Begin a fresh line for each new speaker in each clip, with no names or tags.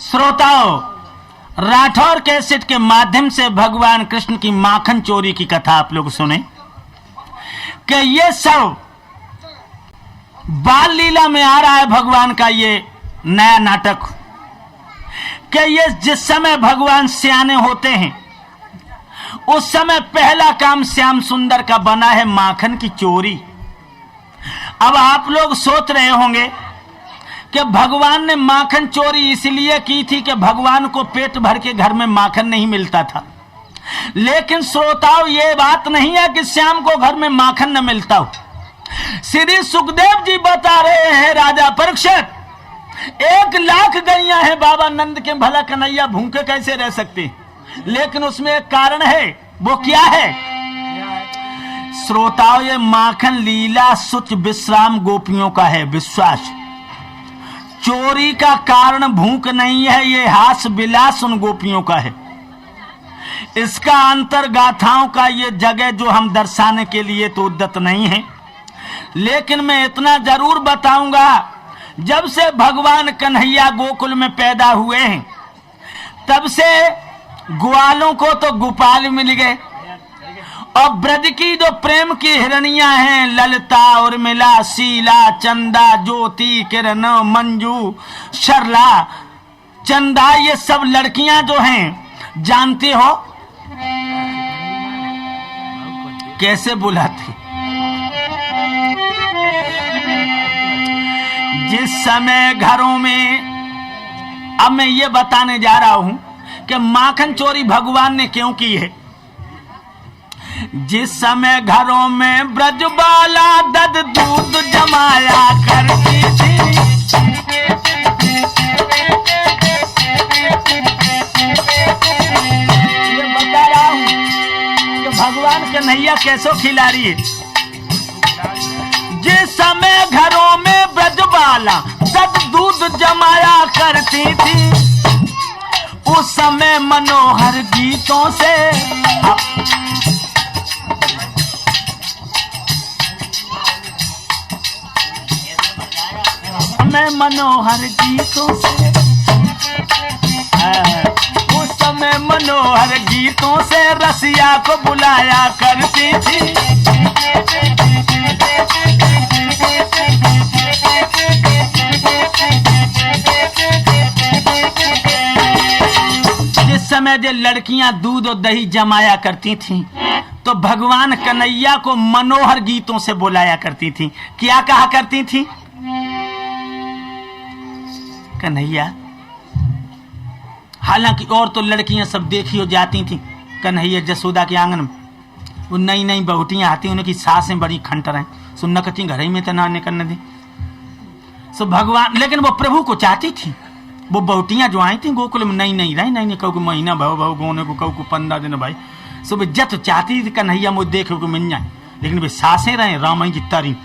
श्रोताओं, राठौर कैसेट के माध्यम से भगवान कृष्ण की माखन चोरी की कथा आप लोग सुने कि ये सब बाल लीला में आ रहा है भगवान का ये नया नाटक कि ये जिस समय भगवान सियाने होते हैं उस समय पहला काम श्याम सुंदर का बना है माखन की चोरी। अब आप लोग सोच रहे होंगे कि भगवान ने माखन चोरी इसलिए की थी कि भगवान को पेट भर के घर में माखन नहीं मिलता था। लेकिन श्रोताओं, ये बात नहीं है कि श्याम को घर में माखन न मिलता हो। श्री सुखदेव जी बता रहे हैं, राजा परीक्षित 1,00,000 गैया है बाबा नंद के, भला कन्हैया भूखे कैसे रह सकते। लेकिन उसमें एक कारण है, वो क्या है श्रोताओं? ये माखन लीला सुच विश्राम गोपियों का है विश्वास। चोरी का कारण भूख नहीं है, ये हास विलास उन गोपियों का है। इसका अंतर गाथाओं का ये जगह जो हम दर्शाने के लिए तो उद्यत नहीं है। लेकिन मैं इतना जरूर बताऊंगा, जब से भगवान कन्हैया गोकुल में पैदा हुए हैं तब से ग्वालों को तो गोपाल मिल गए, और ब्रज की जो प्रेम की हिरणियां हैं, ललिता, उर्मिला, शीला, चंदा, ज्योति, किरण, मंजू, सरला, चंदा, ये सब लड़कियां जो हैं जानते हो कैसे बुलाती। जिस समय घरों में, अब मैं ये बताने जा रहा हूं कि माखन चोरी भगवान ने क्यों की है। जिस समय घरों में ब्रजबाला दद दूध जमाया करती थी, ये बता रहा हूं कि भगवान कन्हैया कैसो खिलाड़ी है। जिस समय घरों में ब्रजबाला दद दूध जमाया करती थी, उस समय मनोहर गीतों से मैं मनोहर गीतों से उस समय मनोहर गीतों से रसिया को बुलाया करती थी। जिस समय जो लड़कियां दूध और दही जमाया करती थीं तो भगवान कन्हैया को मनोहर गीतों से बुलाया करती थी। क्या कहा करती थी? कन्हैया। हालांकि और तो लड़कियां सब देखी हो जाती थी, कन्हैया जसोदा के आंगन में वो नई नई बहुटियां आती, उनकी सासें बड़ी खंटर हैं, सुनना कहती घर ही में तो ना निकलने दी। सो भगवान, लेकिन वो प्रभु को चाहती थी। वो बहुटियां जो आई थी गोकुल में नई नई रही, नहीं कहू महीना भाव गोने को, कहू 15 दिन भाई, सो जत चाहती थी कन्हैया मुझे देखे को मिल जाए। लेकिन वे सासें रहे राम की तारी,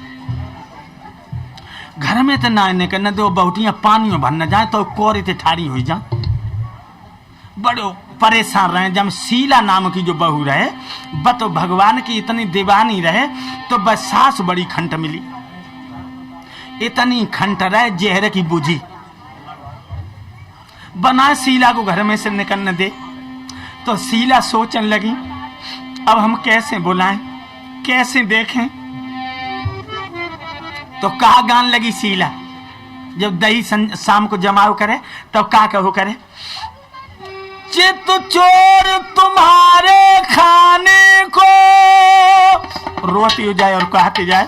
घर में तो ना निकलने दो, बहुटियां पानी में भर न जाए तो कोरे ते ठाड़ी हुई जा। बड़ो परेशान रहे। जब शीला नाम की जो बहू रहे, बत भगवान की इतनी दीवानी रहे तो बस सास बड़ी खंट मिली। इतनी खंट रहे जहर की बुझी, बना शीला को घर में से निकलने दे। तो शीला सोचने लगी अब हम कैसे बुलाएं, कैसे देखें। तो कहा गान लगी शीला, जब दही शाम को जमाओ करे तब तो का कहो करे, चित चोर तुम्हारे खाने को, रोटी हो जाए और कहते जाए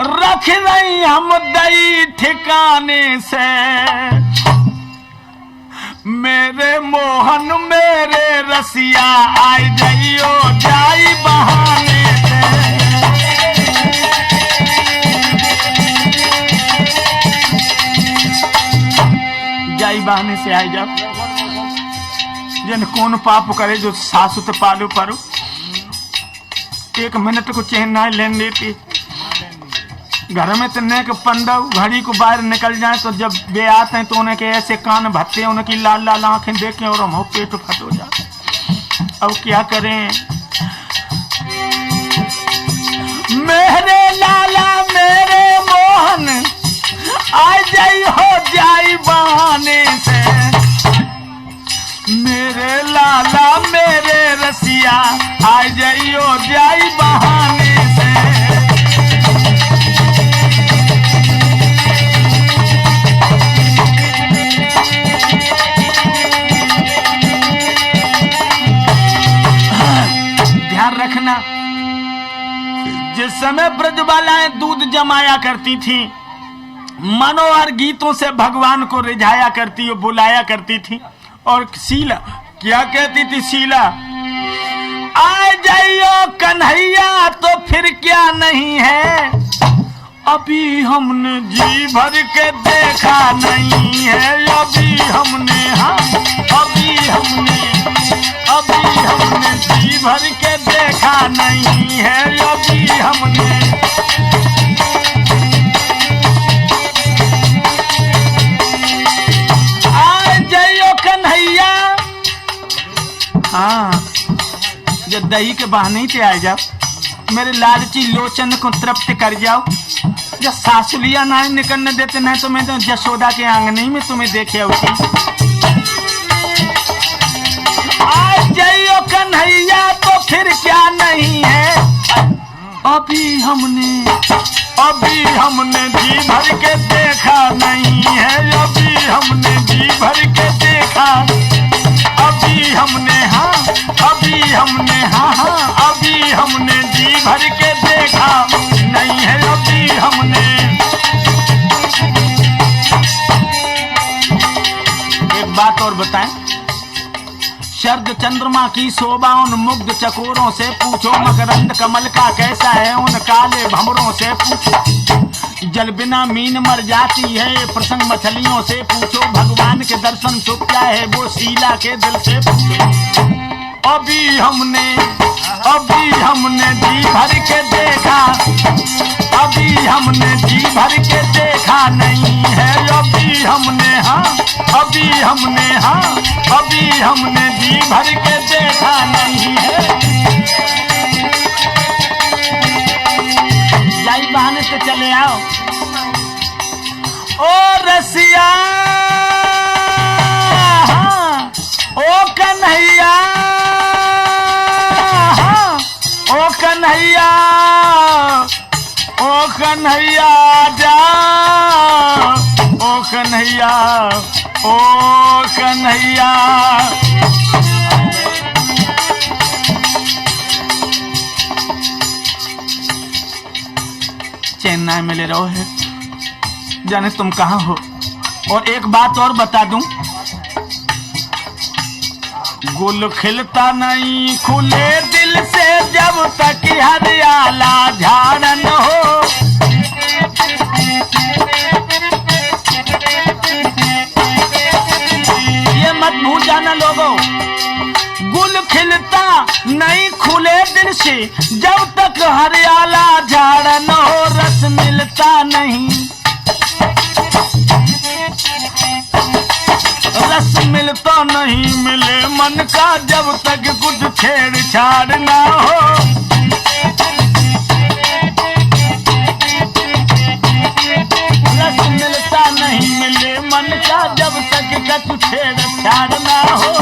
रख रही हम दही ठिकाने से, मेरे मोहन मेरे रसिया आई जाइयो जाई बहाने से। जाई बहाने से आई जाओ, जन कौन पाप करे जो सासु ते पालू पारू। 1 मिनट को चैन ना लेन देती। घर में तो नेक 15 घड़ी को बाहर निकल जाए तो जब वे आते हैं तो उन्हें के ऐसे कान भत्ते, उनकी लाल लाल आंखें देखें और हम पेट फट हो जाए। अब क्या करें? मेरे लाला मेरे मोहन आ जाई हो जाई बहाने से, कन्हैया आ जाइयो जाई बहाने से। ध्यान रखना, जिस समय ब्रजबालाएं दूध जमाया करती थी, मनोहर गीतों से भगवान को रिझाया करती और बुलाया करती थी। और शीला क्या कहती थी? शीला आ जाइयो कन्हैया तो फिर क्या नहीं है, अभी हमने जी भर के देखा नहीं है, अभी हमने अभी हमने जी भर के देखा नहीं है, अभी हमने। आ जाइयो कन्हैया, जो दही के बहाने से आ जाओ, मेरे लालची लोचन को तृप्त कर जाओ। जो सासुलिया ना निकलने देते, नहीं तो मैं तो जशोदा के आंगने में तुम्हें देखे उठी। आ जाइयो कन्हैया तो फिर क्या नहीं है, अभी हमने जी भर के देखा नहीं है, अभी हमने जी भर के देखा, अभी हमने अभी हमने जी भर के देखा नहीं है, अभी हमने। एक बात और बताएं, शरद चंद्रमा की शोभा उन मुग्ध चकोरों से पूछो, मकरंद कमल का कैसा है उन काले भंवरों से पूछो, जल बिना मीन मर जाती है प्रसंग मछलियों से पूछो, भगवान के दर्शन तो क्या है वो शीला के दिल से पूछो। अभी हमने जी भर के देखा, अभी हमने जी भर के देखा नहीं है, अभी हमने जी भर के देखा नहीं है। जाई बहाने से चले आओ। ओ रसिया, ओ कन्हैया, ओ कन्हैया, ओ कन्हैया जा, ओ कन्हैया, ओ कन्हैया। चेन्नई में ले रहो है, जाने तुम कहाँ हो। और एक बात और बता दूं, गुल खिलता नहीं खुले दिल से जब तक हरियाला झाड़ न हो। ये मत भूल जाना लोगों, गुल खिलता नहीं खुले दिल से जब तक हरियाला झाड़ न हो, रस मिलता नहीं, रस मिलता नहीं मिले मन का जब तक कुछ छेड़छाड़ ना हो। रस मिलता नहीं मिले मन का जब तक कुछ छेड़छाड़ ना हो।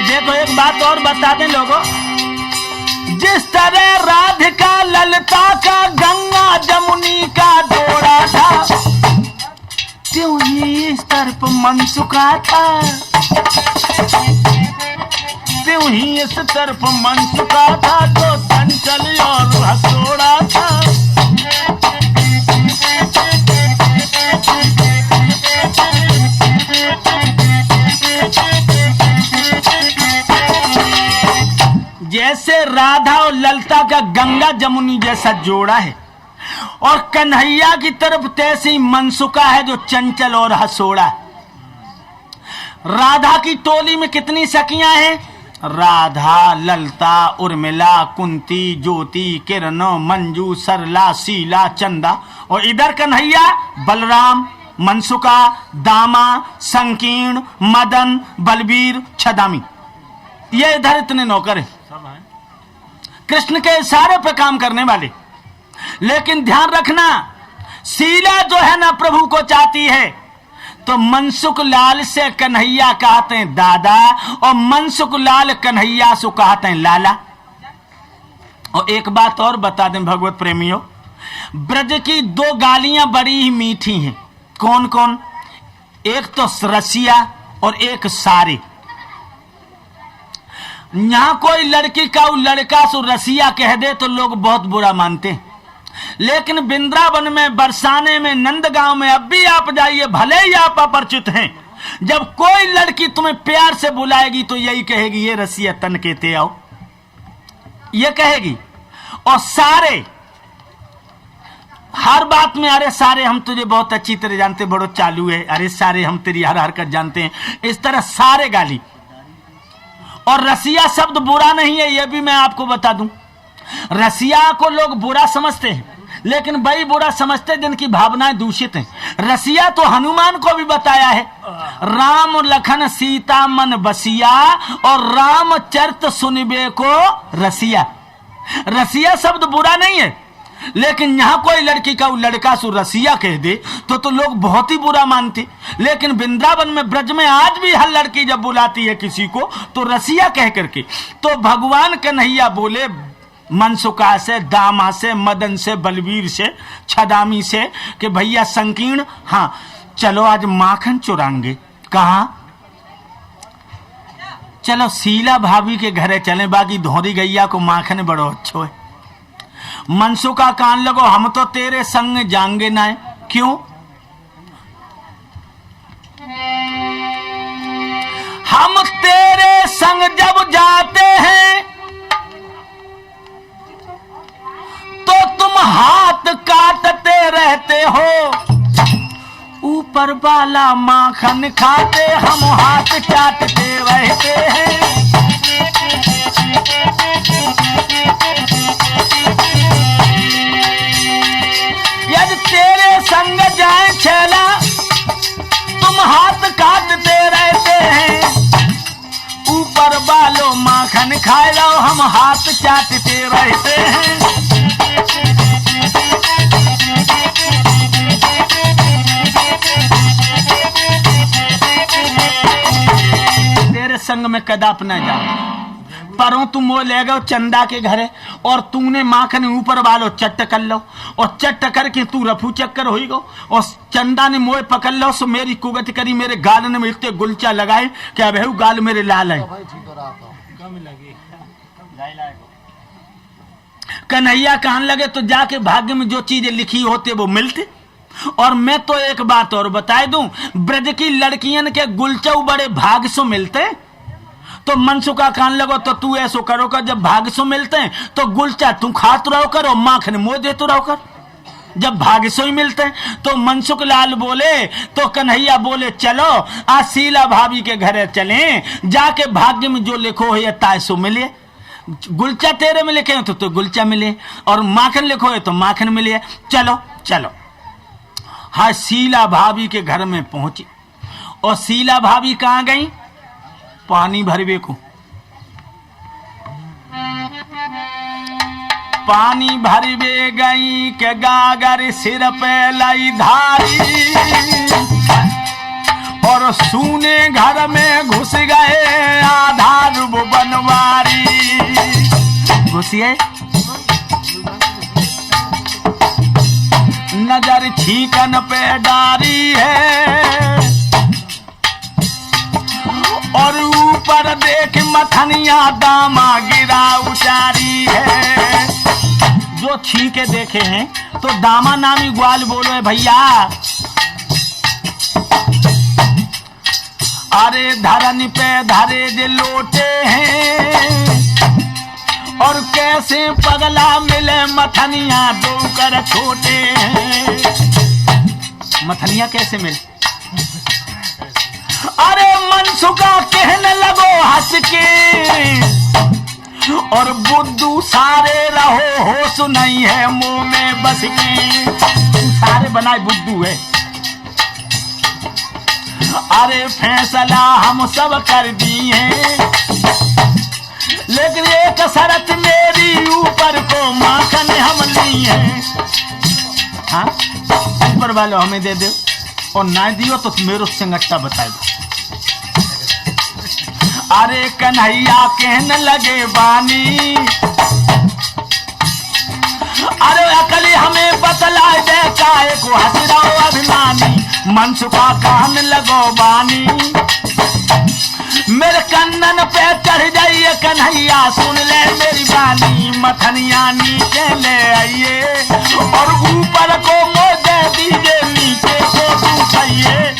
देखो एक बात और बता दें लोगों, जिस तरह राधिका ललता का गंगा जमुनी का जोड़ा था, त्यों ही इस तरफ मनसुखा था, त्यों ही इस तरफ मनसुखा था, जो चंचल और हथौड़ा था। जैसे राधा और ललता का गंगा जमुनी जैसा जोड़ा है, और कन्हैया की तरफ तैसी मनसुका है जो चंचल और हसोड़ा है। राधा की टोली में कितनी सखियां हैं? राधा, ललता, उर्मिला, कुंती, ज्योति, किरण, मंजू, सरला, शीला, चंदा। और इधर कन्हैया, बलराम, मनसुका, दामा, संकीर्ण, मदन, बलबीर, छदामी। ये इधर इतने नौकर हैं, कृष्ण के इशारे पे काम करने वाले। लेकिन ध्यान रखना, शीला जो है ना प्रभु को चाहती है, तो मनसुख लाल से कन्हैया कहते हैं दादा, और मनसुख लाल कन्हैया से कहते हैं लाला। और एक बात और बता दें भगवत प्रेमियों, ब्रज की दो गालियां बड़ी ही मीठी हैं। कौन कौन? एक तो रसिया और एक सारे। यहां कोई लड़की का लड़का सो रसिया कह दे तो लोग बहुत बुरा मानते हैं, लेकिन वृंदावन में, बरसाने में, नंदगांव में अब भी आप जाइए, भले ही आप अपरिचित हैं, जब कोई लड़की तुम्हें प्यार से बुलाएगी तो यही कहेगी ये रसिया तन कहते आओ, ये कहेगी। और सारे हर बात में अरे सारे हम तुझे बहुत अच्छी तरह जानते, बड़ो चालू है, अरे सारे हम तेरी हर हरकत जानते हैं, इस तरह सारे गाली। और रसिया शब्द बुरा नहीं है, यह भी मैं आपको बता दूं। रसिया को लोग बुरा समझते हैं, लेकिन वही बुरा समझते हैं जिनकी भावनाएं दूषित हैं। रसिया तो हनुमान को भी बताया है, राम लखन सीता मन बसिया, और रामचरित सुनिबे को रसिया। रसिया शब्द बुरा नहीं है, लेकिन यहां कोई लड़की का लड़का सु रसिया कह दे तो लोग बहुत ही बुरा मानते। लेकिन वृंदावन में, ब्रज में आज भी हर लड़की जब बुलाती है किसी को तो रसिया कह करके। तो भगवान कन्हैया बोले मनसुका से, दामा से, मदन से, बलवीर से, छदामी से कि भैया संकीर्ण, हाँ चलो आज माखन चुराएंगे। कहा? चलो शीला भाभी के घरे चले, बाकी धोरी गैया को माखन बड़ो अच्छो है। मनसुका कान लगो, हम तो तेरे संग जाएंगे ना। क्यों? हम तेरे संग जब जाते हैं तो तुम हाथ काटते रहते हो, ऊपर वाला माखन खाते हम हाथ चाटते रहते हैं। यदि तेरे संग जाए छैला तुम हाथ काटते रहते हैं, ऊपर वालों माखन खाए लो हम हाथ चाटते रहते हैं। तेरे संग में कदाप न जाओ। परों तुम मोह ले गए चंदा के घरे और तुमने माखन ऊपर वालो चट्ट कर लो, और चट्ट करके तू रफू चक्कर हो गो, और चंदा ने मोह पकड़ लो सो मेरी कुगत करी, मेरे गाल ने मिलते गुलचा लगाए कि अब गाल मेरे लाल है। कन्हैया कहने लगे तो जाके भाग्य में जो चीजें लिखी होते वो मिलते। और मैं तो एक बात और बता दूं, ब्रज की लड़कियन के गुलचौ बड़े भाग से मिलते। तो मनसुका कान लगो तो तू ऐसो करो कर, जब भाग से मिलते हैं तो गुलचा तू खात रहो कर और माखन मोह देते रहो कर, जब भाग से ही मिलते हैं। तो मनसुख लाल बोले तो कन्हैया बोले चलो आज शीला भाभी के घरे चलें, जाके भाग्य में जो लिखो है तायसो मिले। गुलचा तेरे में लिखे तो गुलचा मिले, और माखन लिखो है तो माखन मिले। चलो चलो। हाँ, शीला भाभी के घर में पहुंची, और शीला भाभी कहाँ गई? पानी भरवे को। पानी भरवे गई के गागर सिर पे लाई धारी, और सूने घर में घुस गए आधार बनवारी। घुसिए नजर छीकन पे डारी है, और ऊपर देख मथनिया दामा गिरा उचारी है। जो छीके देखे हैं तो दामा नामी ग्वाल बोलो है भैया, अरे धरन पे धरे दे लोटे हैं, और कैसे पगला मिले मथनिया दो कर छोटे हैं। मथनिया कैसे मिले? अरे मनसुका कहने लगो हंस के, और बुद्धू सारे रहो होश नहीं है मुंह में बस के। सारे बनाए बुद्धू है। अरे फैसला हम सब कर दिए, लेकिन एक शर्त मेरी ऊपर को माखन हम लिए। हाँ, ऊपर वालों हमें दे दो और ना दियो तो मेरो संगठता बताए। अरे कन्हैया कहने लगे बानी, अरे अकली हमें बतलाए दे काहे को हसराओ अभिमानी, मनसुखा कहने लगो बानी, मेरे कन्नन पे चढ़ जाइए कन्हैया सुन ले मेरी बानी, मथनिया नीचे ले आइए और ऊपर को मोड़ दे दीजिए, नीचे को उठाइए।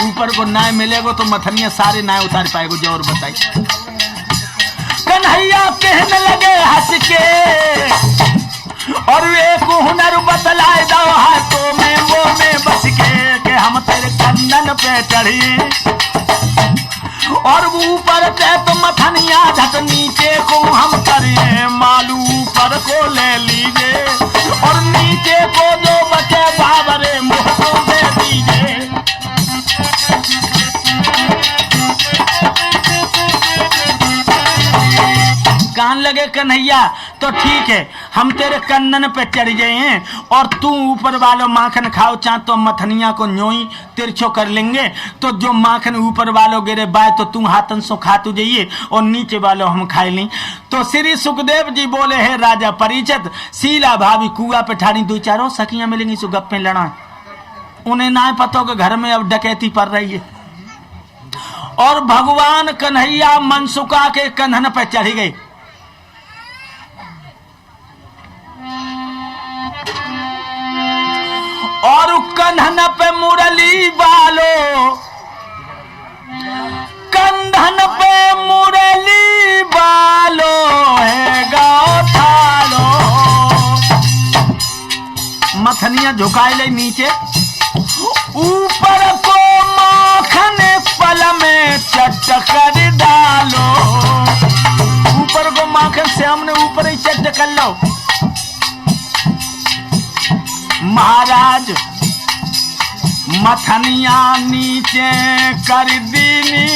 ऊपर को नाय मिलेगो तो मथनिया सारे नाय उतार पाएगो। जो और बताइए। कन्हैया कहने लगे हंस के, और वे को हुनर बतलाए दो हाथों में वो में बस के हम तेरे कंदन पे चढ़ी, और ऊपर पे तो मथनिया झट नीचे को हम करिए, मालू ऊपर को ले लीजिए और नीचे को जो बचे बाबरे मुँह को दे दीजिए। कान लगे कन्हैया तो ठीक है, हम तेरे कंदन पे चढ़ गए हैं और तू ऊपर वालों माखन खाओ, चाह तो मथनिया को न्योई तिरछो कर लेंगे, तो जो माखन ऊपर वालों गिरे बाय तो तू हाथन सो खा तू जाइए और नीचे वालों हम खाए ली। तो श्री सुखदेव जी बोले है राजा परिचित, शीला भाभी कुआ पे ठाड़ी दो चारों सखियां मिलेंगी सो गप्पे लड़ा, उन्हें ना पता कि घर में अब डकैती पड़ रही है। और भगवान कन्हैया मनसुखा के कंधन पे चढ़ गए और कंधन पे मुरली बालो, कंधन पे मुरली बालो है गाँव थालो, मथनिया झुकाए ले नीचे, ऊपर को माखन पल में चट कर डालो, ऊपर को माखन से हमने ऊपर ही चट कर लो। महाराज मथनिया नीचे कर दीनी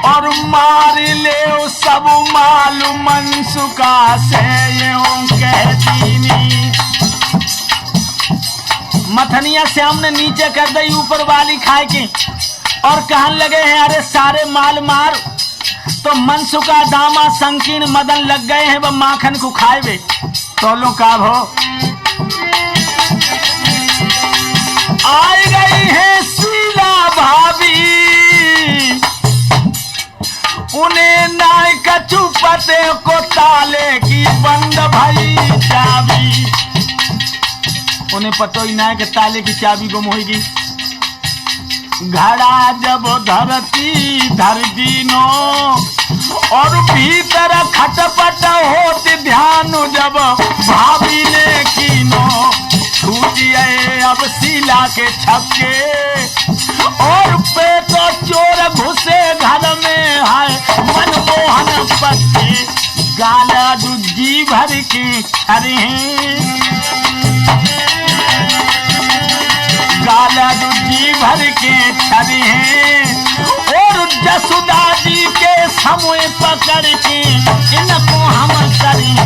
और मार ले सब मालूम मनसुखा से यूं कह दीनी। मथनिया से हमने नीचे कर दी ऊपर वाली खाए के और कहने लगे हैं अरे सारे माल मार, तो मनसुखा दामा संकीर्ण मदन लग गए हैं वह माखन को खाए वे तोलो का हो। आई गई है शीला भाभी, उन्हें नाय कछु पते को ताले की बंद भई चाबी, उन्हें पतो ही ना है कि ताले की चाबी गुम होगी। घड़ा जब धरती धर दीनो और भीतर खटपट होती ध्यान जब भाभी ने कीनो, छूटिए अब शीला के छक्के और पे तो चोर घुसे घर में है मनमोहन पत्ते, गाला दूजी भर के छरे गाला दूजी भर के छरे हैं और जसुदा जी के समय पकड़ के इनको हम करें।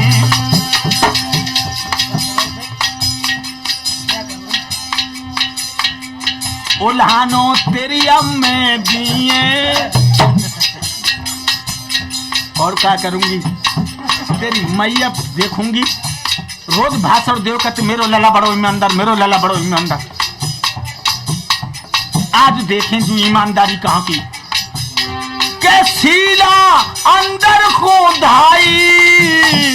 उल्हानो तेरियम में दिए और क्या करूंगी तेरी मैया देखूंगी, रोज भाषण देव कहते मेरो लला बड़ो ईमानदार, मेरो लला बड़ो ईमानदार। आज देखें जो ईमानदारी कहां की, के शीला अंदर को धाई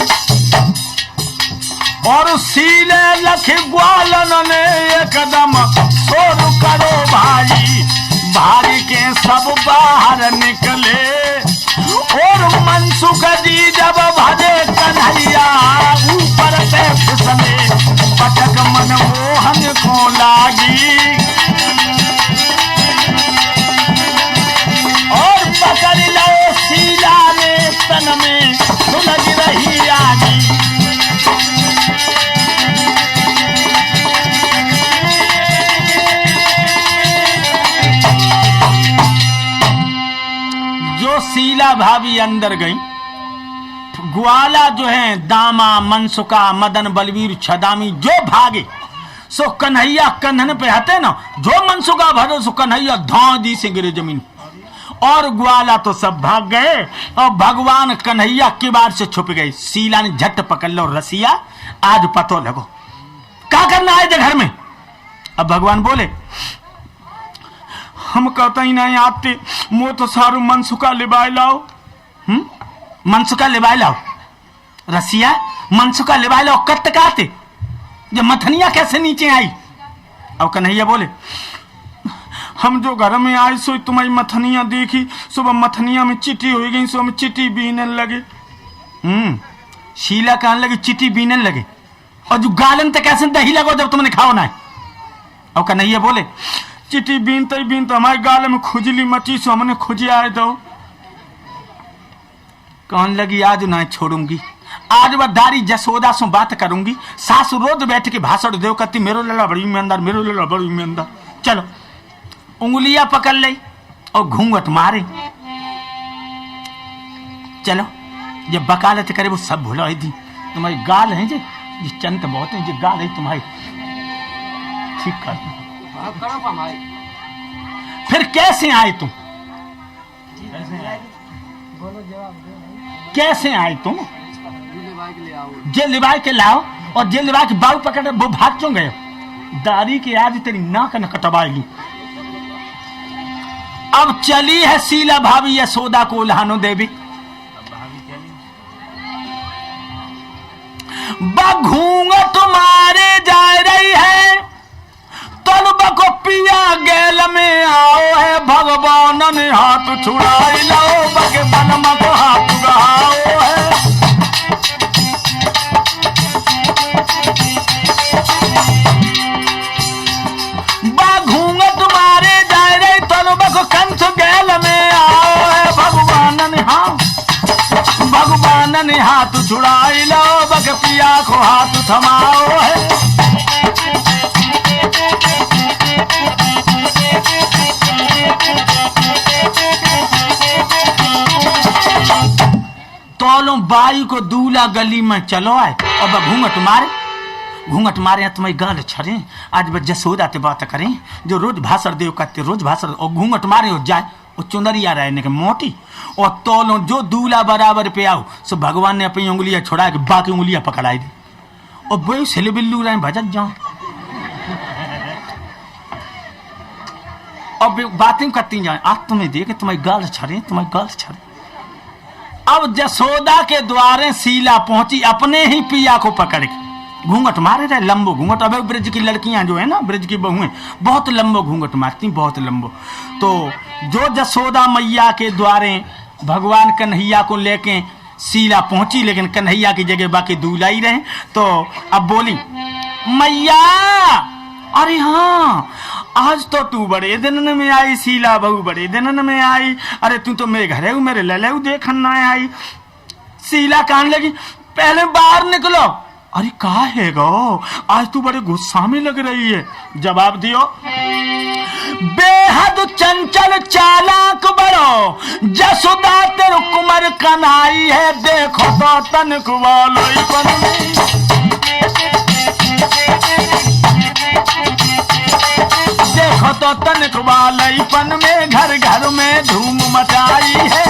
और शीले लख ग्वालन ने एकदम शोर करो भाई, भारी के सब बाहर निकले और मनसुख जी जब भजे कन्हैया ऊपर से फिसले, पटक मनमोहन को लागी और पकड़ लो शीला ने तन में सुलग रही आगी। जो शीला भाभी अंदर गई ग्वाला जो है दामा मनसुका मदन बलवीर छदामी जो भागे सो कन्हैया कंधन पे हते ना, जो मनसुका भरो सो कन्हैया धांधी से गिरे जमीन, और ग्वाला तो सब भाग गए और भगवान कन्हैया किवाड़ से छुप गए। शीला ने झट पकड़ लो रसिया, आज पतो लगो क्या करना है घर में। अब भगवान बोले हम कहते ही नहीं आते, मो तो सारू मनसुका लिबाई लाओ। मनसुका लिबाई लाओ रसिया, मनसुका लिबाई लाओ कट काते, ये मथनिया कैसे नीचे आई। अब कन्हैया बोले हम जो घर में आए सो तुम्हारी मथनिया देखी, सुबह मथनिया में चिट्ठी हो गई, सो हम चिट्ठी बीनने लगे। शीला कहने लगी चिट्ठी बीनने लगे, और जो गालन तक कैसे दही लगो जब तुमने खाओ ना है। और कन्हैया बोले चिट्ठी बीनते ही बीनते हमारे गाल में खुजली मची, सो हमने खुजी आए दो। कहने लगी आज ना छोड़ूंगी, आज वह दारी जसोदा से बात करूंगी। सासु रोज बैठ के भाषण देव करती मेरो लला बड़ी ईमानदार, मेरो लला बड़ी ईमानदार। चलो उंगलियां पकड़ ले और घूंघट मारे, चलो जब वकालत करे वो सब भुला दी। तुम्हारी गाल है जी चंत बहुत है, जो गाल है तुम्हारी ठीक कर। फिर कैसे आए तुम, कैसे आए तुम? जेल लिबाई के लाओ, और जेल लिबाई के बाल पकड़ वो भाग क्यों गए? दारी की आज तेरी नाक न कटवाई लू। अब चली है शीला भाभी यशोदा को उल्हानो देवी, बघूंघट मारे जा रही है, तलब को पिया गैल में आओ है, भगवान ने हाथ छुड़ाई लाओ, बगे बनमा को हाथ गहाओ है। बघूंघट मारे जा रही, तलब को कंठ गैल में आओ है, भगवान ने हाथ छुड़ाई लो, बग पिया को हाथ थमाओ है। तोलो बाई को दूल्हा गली में चलो आए, और वह घूंघट मारे तुम्हारी गाल छड़े। आज वह जसोदा ते बात करें जो रोज भाषण देव करते, रोज भाषण और घूंघट मारे हो जाए वो चुंदरिया रहने के मोटी, और तोलो जो दूल्हा बराबर पे आओ सो भगवान ने अपनी उंगलियां छोड़ा के बाकी उंगलियां पकड़ाई दी, और वो सिल बिल्लू रहे भजत जाओ और बातें करती जाए। आज तुम्हें देखे तुम्हारी गाल छड़े, तुम्हारी गाल छड़े। अब जसोदा के द्वारे शीला पहुंची, अपने ही पिया को पकड़ के घूंघट मारे रहे, लंबो घूंघट। अब ब्रज की लड़कियां जो है ना, ब्रज की बहुएं बहुत लंबो घूंघट मारती, बहुत लंबो। तो जो जसोदा मैया के द्वारे भगवान कन्हैया को लेके शीला पहुंची, लेकिन कन्हैया की जगह बाकी दूल्हा ही रहे। तो अब बोली मैया, अरे हाँ आज तो तू बड़े दिन में आई, शीला बहू बड़े दिन में आई, अरे तू तो मेरे घर मेरे ललेऊ देखन ना आई। शीला कहने लगी पहले बाहर निकलो। अरे कहा है गो, आज तू बड़े गुस्सा में लग रही है। जवाब दियो, बेहद चंचल चालाक बड़ो, जसोदा तेरे कुमार कन्हाई है, देखो तो तनिक वालोई पर देखो तो तनिक वालईपन में घर घर में धूम मचाई है।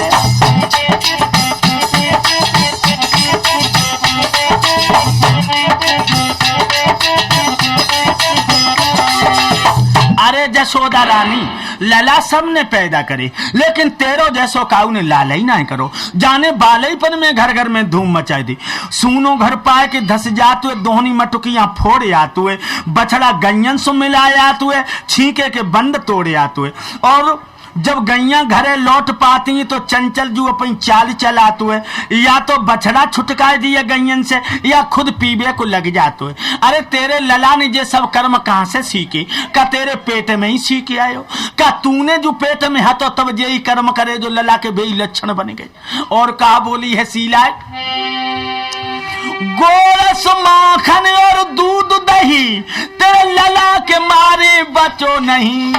अरे जसोदा रानी लला सब ने पैदा करे, लेकिन तेरो जैसो काऊ ने लाला ही ना करो, जाने बालईपन में घर घर में धूम मचाई दी। सूनो घर पाए के धस जाते हुए, दोहनी मटुकियां फोड़े आते हुए, बछड़ा गैयन से मिलाए आते हुए, छींके के बंद तोड़े आते हुए, और जब गैया घरे लौट पाती तो चंचल जू अपनी चाल चलाते हुए, या तो बछड़ा छुटकाए दिए गैयन से, या खुद पीबे को लग जाते हुए। अरे तेरे लला ने ये सब कर्म कहां से सीखे? का तेरे पेट में ही सीखे आयो? का तूने जो पेट में हतो तब यही कर्म करे जो लला के बेई लक्षण बन गए? और कहा बोली है शीला, गोरस माखन और दूध दही तेरे लला के मारे बचो नहीं,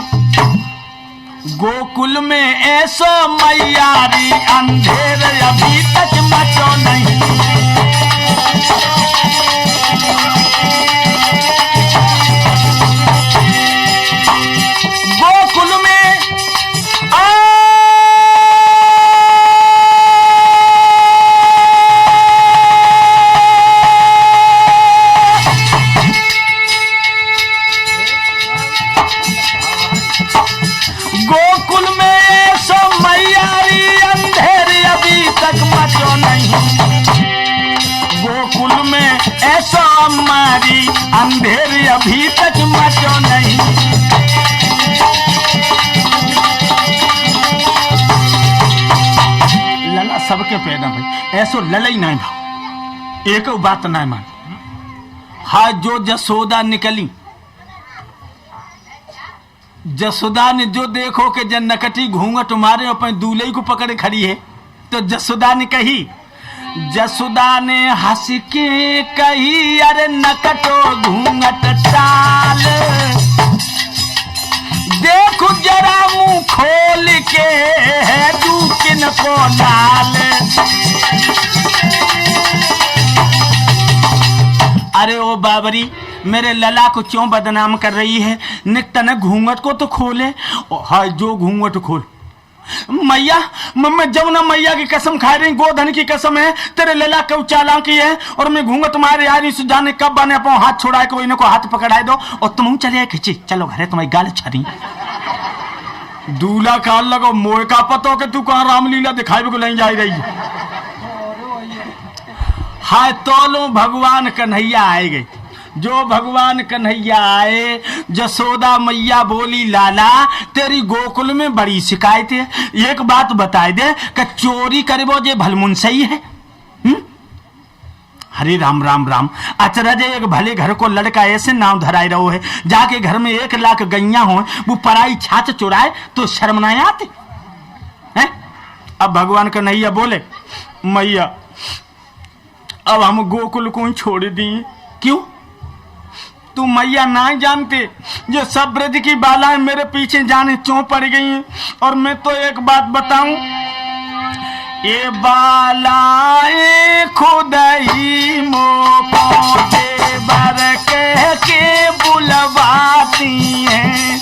गोकुल में ऐसो मैयारी अंधेर अभी तक मचो नहीं। लला सबके पैदा भाई, ऐसो ललई नहीं भाव, एक बात नहीं मान। हाँ जो जसोदा निकली, जसोदा ने जो देखो कि जन नकटी घूंघट मारे अपने दूल्हे को पकड़े खड़ी है, तो जसोदा ने कही, जसोदा ने हंस के कही, अरे नकटो घूंघट टाल, देखो जरा मुंह खोल के है तू किन को लाल। अरे ओ बाबरी, मेरे लला को क्यों बदनाम कर रही है? निकटन घूंघट को तो खोले। हाय जो घूंघट खोल। मैया मैं जमुना मैया की कसम खा रही, गोधन की कसम है, तेरे लला क्यों चालाकी है, और मैं घूंघट मारे यार जाने कब बने अपो हाथ छोड़ाए को इनको हाथ पकड़ाए दो और तुम चले खींची, चलो घरे तुम्हारी गाल छरी। दूल्हा काल लगो मोह का पतो कि तू कहाँ रामलीला दिखाई को नहीं जा रही। हाय तोलो भगवान कन्हैया आए गए। जो भगवान कन्हैया आए, जसोदा मैया बोली, लाला तेरी गोकुल में बड़ी शिकायत है, एक बात बताए दे कि चोरी करबो जे भलमुन सही है? हरे राम राम राम। अचरज एक भले घर को लड़का ऐसे नाम धराए रहो है, जाके घर में 1 लाख गैया हो, वो पराई छाछ चुराए तो शर्म नहीं आती है? अब भगवान कन्हैया बोले, मैया अब हम गोकुल को ही छोड़ दिए। क्यों? तू मैया ना जानते जो सब ब्रज की बालाएं मेरे पीछे जाने क्यों पड़ गई हैं? और मैं तो एक बात बताऊं, ये बालाएं खुद ही मोको देवर कह के बुलवाती हैं।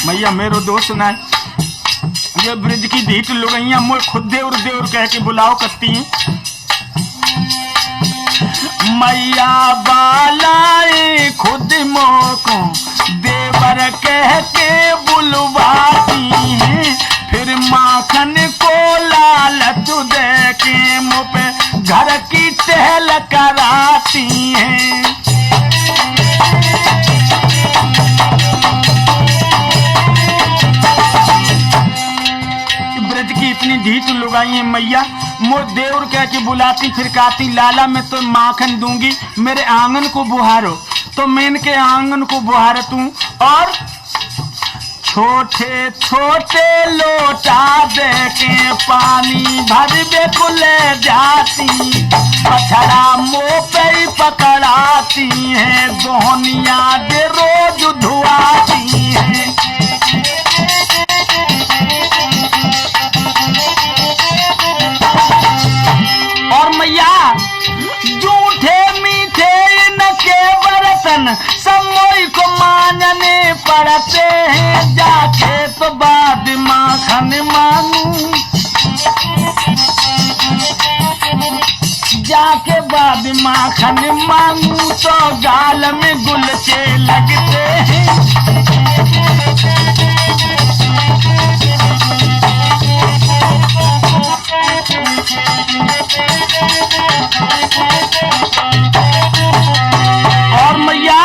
मैया मेरो दोस्त ना, ये ब्रज की ढीठ लुगैया मुझे खुद देवर देवर कह के बुलाओ करती हैं। मैया बालाए खुद मोको देवर कह के बुलवाती हैं, फिर माखन को लालच दे के मुँह पे घर की टहल कराती हैं। ब्रज की इतनी ढीठ लुगाई है मैया, मोर देवर कह के बुलाती फिर कहती, लाला मैं तो माखन दूंगी, मेरे आंगन को बुहारो। तो मैं इनके आंगन को बुहार तू, और छोटे छोटे लोटा दे के पानी भर बे को ले जाती, पछड़ा मुँह पे ही पकड़ाती है, दोहनिया दे रोज धुआती है। और मैया झूठे मीठे इनके बर्तन सब मोई को मानने पड़ते हैं, जाके तो बाद माखन मांगू, जाके बाद माखन मांगू तो गाल में गुलचे लगते हैं। और मैया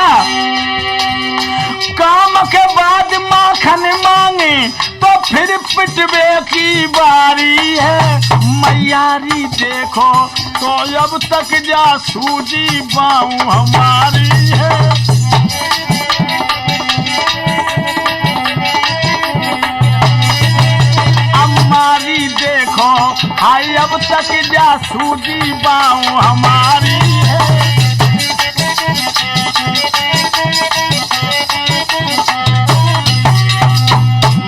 काम के बाद माखन मांगे तो फिर पिटवे की बारी है। मैयारी देखो तो अब तक जा सूजी बाऊ हमारी है। अम्मारी देखो हाय अब तक जा सूजी बाऊ हमारी है।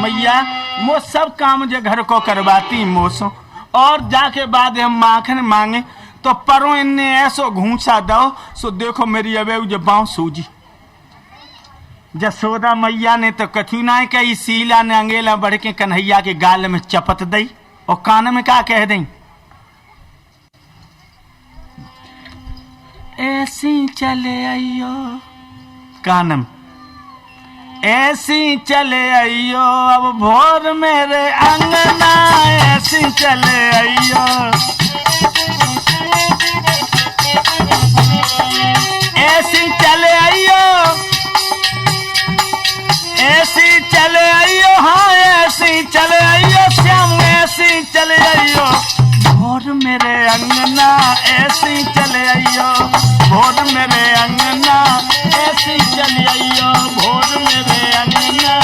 मैया वो सब काम जो घर को करवाती मोसो, और जाके बाद हम माखन मांगे तो परो इनने ऐसो घूसा दो सो देखो मेरी अबे जब बाँव सूजी। जसोदा मैया ने तो कछु ना कही, सीला ने अंगेला बढ़ के कन्हैया के गाल में चपत दई और कान में क्या कह दई, ऐसी चले आइयो कान में, ऐसी चले आइयो अब भोर मेरे अंगना, ऐसी चले आइयो, ऐसी चले आइयो, ऐसी चले आइयो, हाँ ऐसी चले आइयो श्याम, ऐसी चले आइयो। अंगना ऐसी चले आइयो, भोर मेरे अंगना ऐसी चले आइयो, भोर मेरे अंगना।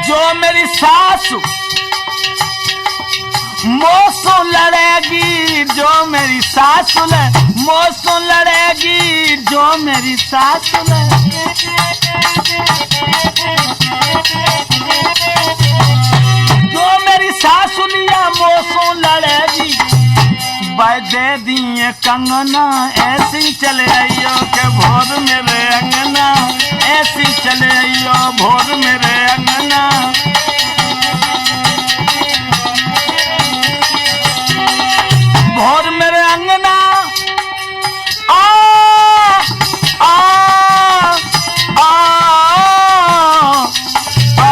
जो मेरी सासु मोसो लड़ेगी, जो मेरी सासु मोसो लड़ेगी, जो मेरी सासु जो मेरी सासु लिया मोसो लड़ेगी। दे दिए कंगना ऐसी चले आइयो के भोर मेरे अंगना ऐसी चले आइयो, भोर मेरे अंगना। भोर मेरे अंगना आ आ आ आ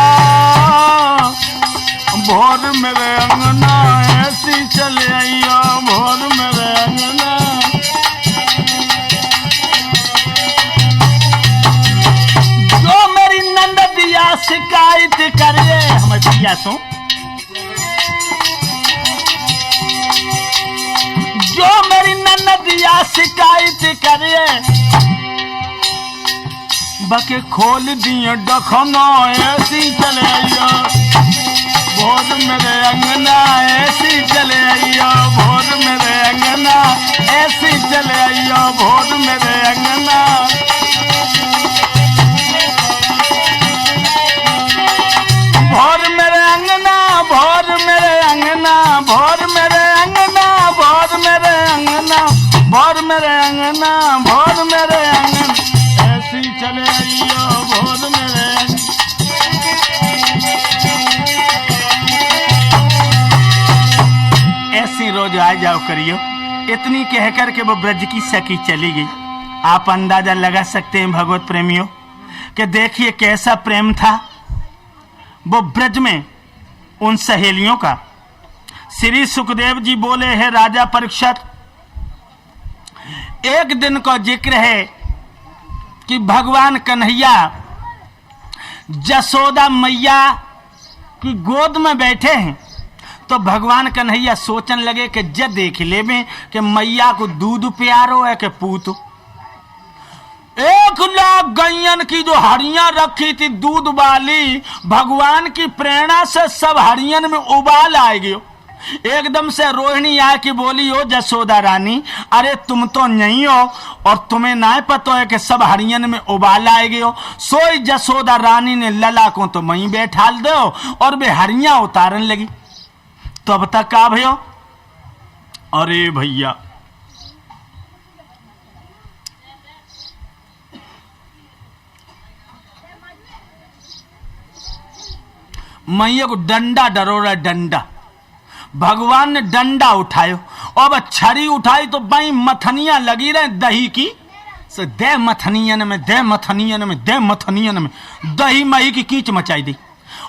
भोर मेरे अंगना ऐसी चले आइयो, भोर मेरे अंगना। जो मेरी नंद दिया शिकायत करिए हमें दिया सो, जो मेरी ननदिया शिकायत करिए। बके खोल दिए डखना ऐसी चले आइयो, भोर मेरे अंगना ऐसी चले आइयो, भोर मेरे अंगना ऐसी चले आइयो, भोर मेरे अंगना। भोर मेरे अंगना, भोर मेरे अंगना, भोर मेरे अंगना, भोर मेरे अंगना, भोर मेरे अंगना, भोर मेरे अंगना ऐसी चले आइयो, भोर मेरे। ऐसी रोज आ जाओ करियो। इतनी कहकर के वो ब्रज की सखी चली गई। आप अंदाजा लगा सकते हैं भगवत प्रेमियों कि देखिए कैसा प्रेम था वो ब्रज में उन सहेलियों का। श्री सुखदेव जी बोले, है राजा परीक्षित, एक दिन का जिक्र है कि भगवान कन्हैया जसोदा मैया की गोद में बैठे हैं। तो भगवान कन्हैया सोचने लगे कि जब देख ले में कि मैया को दूध प्यारो है कि पूत। 1 लाख गैयन की जो हरियां रखी थी दूध वाली, भगवान की प्रेरणा से सब हरियन में उबाल आएगी। एकदम से रोहिणी आके बोली, ओ जसोदा रानी, अरे तुम तो नहीं हो और तुम्हें ना पता है कि सब हरियन में उबाल आएगी हो। सोई जसोदा रानी ने लला को तो वहीं बैठाल दो और वे हरियां उतारन लगी। तो अब तक का भयो, अरे भैया मैया को डंडा डरो रहा, डंडा। भगवान ने डंडा उठायो और अब छड़ी उठाई तो भाई मथनियां लगी रहे दही की। से दे मथनियन में, दे मथनियन में, दे मथनियन में दही मही की कीच मचाई दी।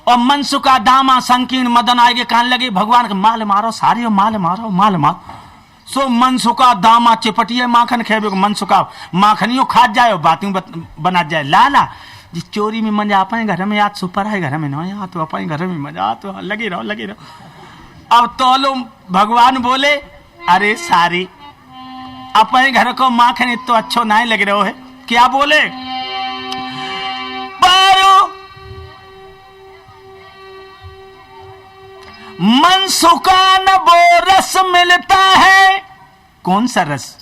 और मनसुका दामा संकीर्ण मदन आगे कहने लगे, भगवान के माल मारो सारी, माल मारो, माल मारो। सो मनसुका दामा चिपटिए माखन खेबे, मनसुका माखनियों खा जाए और बातें बना जाए। लाला जी चोरी में मजा अपने घर में याद सुपर है, घर में ना तो अपने घर में मजा तो लगे रहो, लगे रहो। अब तो लो भगवान बोले, अरे सारी अपने घर को माखन तो अच्छो नहीं लग रहे हो है। क्या बोले, पारो मनसुका न वो रस मिलता है। कौन सा रस?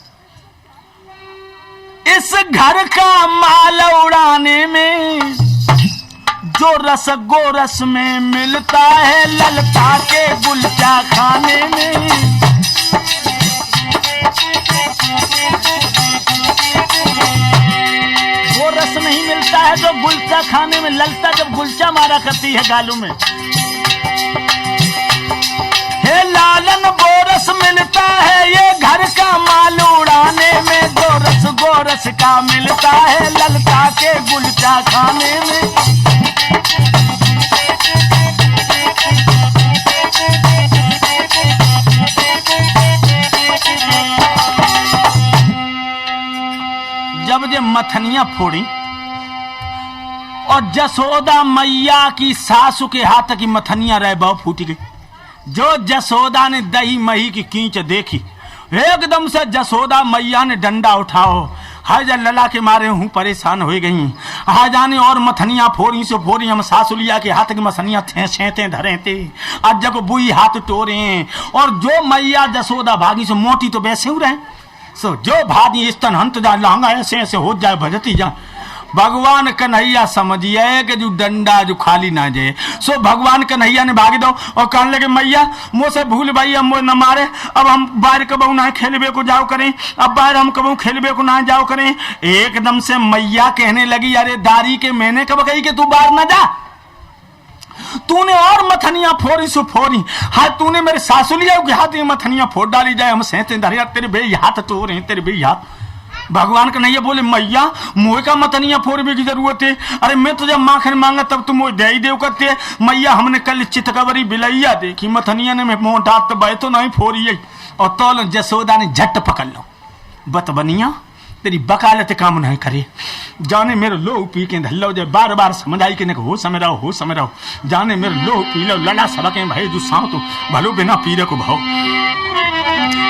इस घर का माल उड़ाने में जो रस गोरस में मिलता है, ललका के गुलचा खाने में। वो रस नहीं मिलता है जो गुलचा खाने में, ललता जब गुलचा मारा करती है गालों में। हे लालन वो रस मिलता है ये घर का माल उड़ाने में, गोरस गोरस का मिलता है ललका के गुलचा खाने में। जब ये मथनियां फोड़ी और जसोदा मैया की सासू के हाथ की मथनिया रह बहु फूट गई। जो जसोदा ने दही मही की कींच देखी, एकदम से जसोदा मैया ने डंडा उठाओ, हाय लला के मारे हूँ परेशान हो गई। हा जाने और मथनिया फोरी से फोरी हम सासुलिया के हाथ की मथनिया छेते धरे थे, आज जब बुई हाथ टोरे। और जो मैया जसोदा भागी से मोटी तो वैसे हो रहे, सो जो भागी स्तन हंत जा लहंगा ऐसे ऐसे हो जाए भजती जा। भगवान कन्हैया समझिए कि जो डंडा जो खाली ना जाए। सो भगवान कन्हैया ने भागी दो और कहने लगे मैया मुँह से भूल भाई हम न मारे, अब हम बाहर कबू ना खेलबे को जाओ करें, अब बाहर हम कबू खेलबे को ना जाओ करें। एकदम से मैया कहने लगी अरे दारी के मैंने कब कही कि तू बाहर ना जा, तूने और मथनिया फोड़ी सो फोड़ी, हाँ तूने मेरे सासुलिया के हाथ में मथनिया फोड़ डाली जाए, हम सहते धरे तेरे बे हाथ तो रहे तेरे बे हाथ। भगवान का नहीं बोले मैया मोह का मतनिया फोड़ने की जरूरत है, अरे मैं तुझे माखन मांगा तब तुम मोह दे देव करते। मैया हमने कल चितकबरी बिलैया देखी, मथनिया ने मैं मोह डाट तो तो नहीं फोड़ी। और तो जसोदा ने झट पकड़ लो, बत बनिया तेरी बकालत काम नहीं करे, जाने मेरे लोह पी के धल्लो जाए, बार बार समझ आई कि हो समय रहो हो समय रहो, जाने मेरे लोह पी लो लड़ा सबके भाई जो साव तो भलो बिना पीरे को भाव।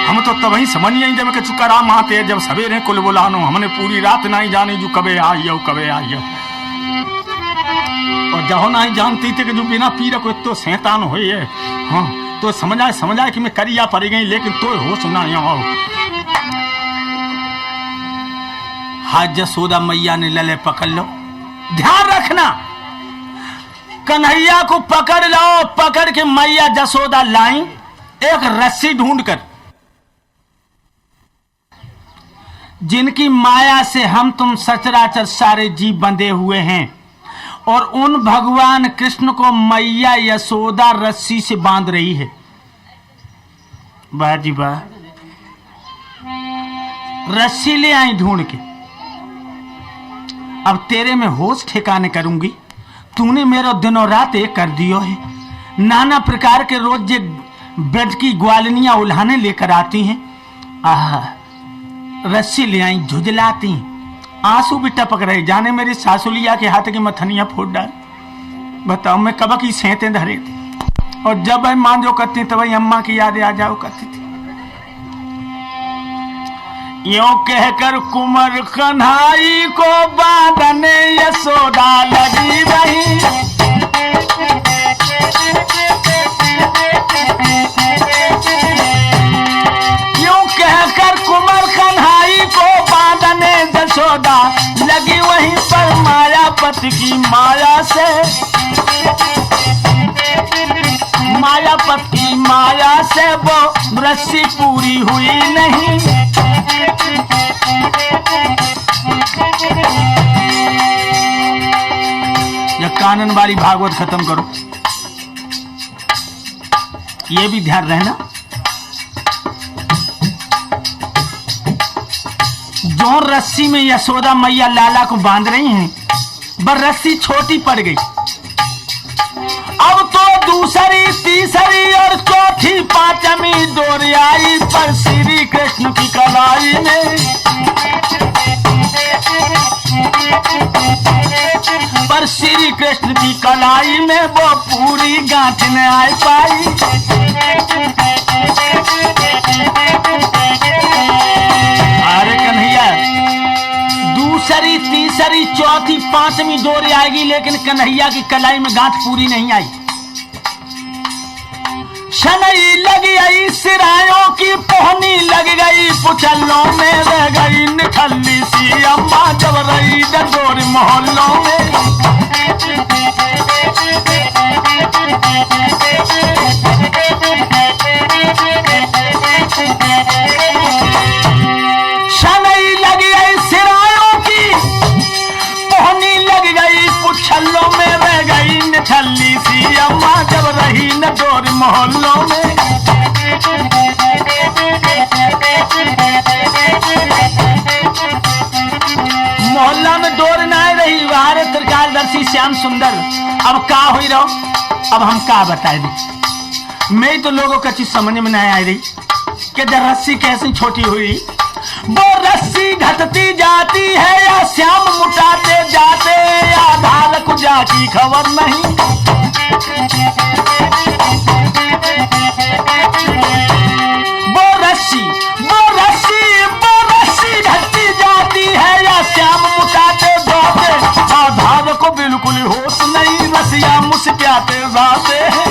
हम तो तभी समझ नहीं जब के चुकरा माते जब सवेरे कुल बुलानो, हमने पूरी रात नहीं जानी जो कबे आइयो कबे आइयो। और जहो नहीं जानती थे कि जो बिना पीरे को तो शैतान हो है। हाँ तो समझ आए कि मैं करिया पड़ गई, लेकिन तो हो सुना आओ। हाथ जसोदा मैया ने लले पकड़ लो, ध्यान रखना कन्हैया को पकड़ लो। पकड़ के मैया जसोदा लाई एक रस्सी ढूंढकर, जिनकी माया से हम तुम सचराचर सारे जीव बंधे हुए हैं, और उन भगवान कृष्ण को मैया यशोदा रस्सी से बांध रही है। वाह जी वाह, रस्सी ले आई ढूंढ के, अब तेरे में होश ठिकाने करूंगी। तूने मेरा दिनों रात एक कर दियो है, नाना प्रकार के रोज जे ब्रज की ग्वालनियां उल्हाने लेकर आती हैं। आहा रस्सी ले आई झुझलाती, आंसू भी टपक रहे, जाने मेरी सासुलिया के हाथ की मथनिया फोड़ डाल। बताओ मैं कब की सेंते धरे थे, और जब मां जो करती तब अम्मा की यादें आ जाओ करती थी। यो कहकर कुंवर कन्हाई को बांधने यशोदा लगी रही। यूं कहकर कुंवर कन्हाई को बांधने यशोदा लगी वहीं पर मायापति की माया से, मायापति की माया से वो रस्सी पूरी हुई नहीं। या कानन वाली भागवत खत्म करो, ये भी ध्यान रहना। जो रस्सी में यशोदा मैया लाला को बांध रही हैं, पर रस्सी छोटी पड़ गई। अब तो दूसरी तीसरी और चौथी पांचवी डोर आई पर श्री कृष्ण की कलाई में, पर श्री कृष्ण की कलाई में वो पूरी गांठ न आ पाई। अरे कन्हैया दूसरी तीसरी चौथी पांचवी डोरी आएगी, लेकिन कन्हैया की कलाई में गांठ पूरी नहीं आई। शनई लग गई सिरायों की पोहनी लग गई, पुछल्लों में रह गई निठल्ली सी अम्मा जब रही डोर मोहल्लों में। शनई लग गई सिरायों की पोहनी लग गई, पुछल्लों में रह गई निठल्ली सी अम्मा जब रही न डोर मोहल्लों में। मोहल्ला में डोर न रही, वारे त्रिकालदर्शी श्याम सुंदर। अब का हुई रहो, अब हम का बताए दी। मैं तो लोगों का चीज समझ में नहीं आ रही कि रस्सी कैसी छोटी हुई। वो रस्सी घटती जाती है या श्याम मुटाते जाते, या धारक जाकी खबर नहीं। वो रस्सी घटती जाती है या श्याम मुटाते जाते, आधार को बिल्कुल होश नहीं, रसिया मुस्कुराते जाते हैं।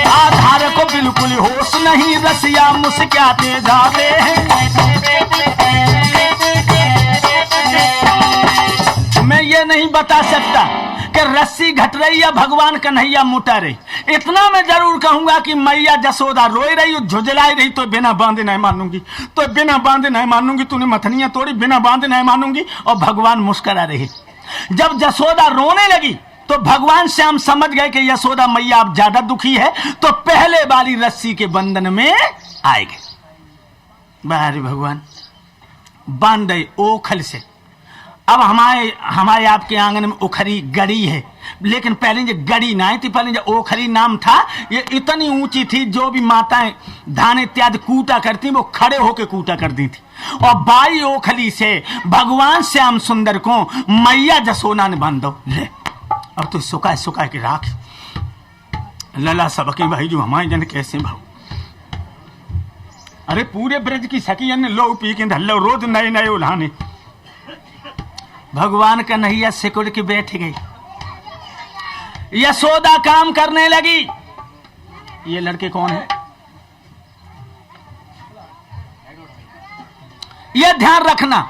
आधार को बिल्कुल होश नहीं, रसिया मुस्कुराते जाते हैं। मैं ये नहीं बता सकता कि रस्सी घट रही या भगवान कन्हैया मुटा रही। इतना मैं जरूर कहूंगा कि मैया जसोदा रोई रही, झुझलाई रही तो बिना बांधे नहीं मानूंगी, तो बिना बांधे नहीं मानूंगी, तूने मथनियां तोड़ी, बिना बांधे नहीं मानूंगी। और भगवान मुस्कुरा रहे। जब जसोदा रोने लगी तो भगवान श्याम समझ गए कि यशोदा मैया अब ज्यादा दुखी है, तो पहले वाली रस्सी के बंधन में आए गए। बाहरी भगवान बांध दे ओखल से। अब हमारे आपके आंगन में ओखरी गड़ी है, लेकिन पहले जो गड़ी ना थी, पहले जो ओखरी नाम था, ये इतनी ऊंची थी, जो भी माताएं धान इत्यादि कूटा करती वो खड़े होके कूटा करती थी। और बाई ओखली से भगवान श्याम सुंदर को मैया जसोदा ने बांध दो। ले अब तो सुखा के राख लला सबके भाई जो हमारे जन कैसे भाव। अरे पूरे ब्रज की सखी ने लो पी के धल्लो, रोज नए नए उल्हाने। भगवान कन्हैया सिकुड़ के बैठ गई। यशोदा काम करने लगी। ये लड़के कौन है? ये ध्यान रखना।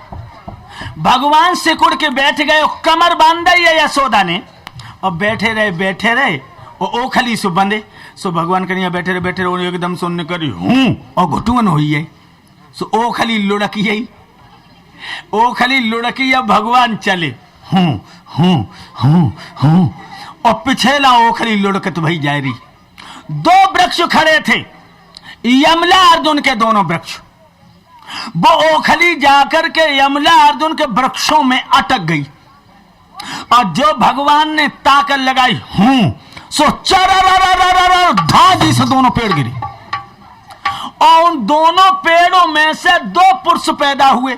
भगवान सिकुड़ के बैठ गए, कमर बांध दी है यशोदा ने, और बैठे रहे और ओखली सो बंधे। सो भगवान कन्हैया बैठे रहे और एकदम सुनने करी हूं और घुटुअन हुई है। सो ओखली लुढ़की है, ओखली लुढ़की, अब भगवान चले हूं और पिछेला ओखली लुढ़कत भई जा रही। दो वृक्ष खड़े थे, यमला अर्जुन के दोनों वृक्ष। वो ओखली जाकर के यमला अर्जुन के वृक्षों में अटक गई, और जो भगवान ने ताकत लगाई सो धाजी से दोनों पेड़ गिरे, और उन दोनों पेड़ों में से दो पुरुष पैदा हुए।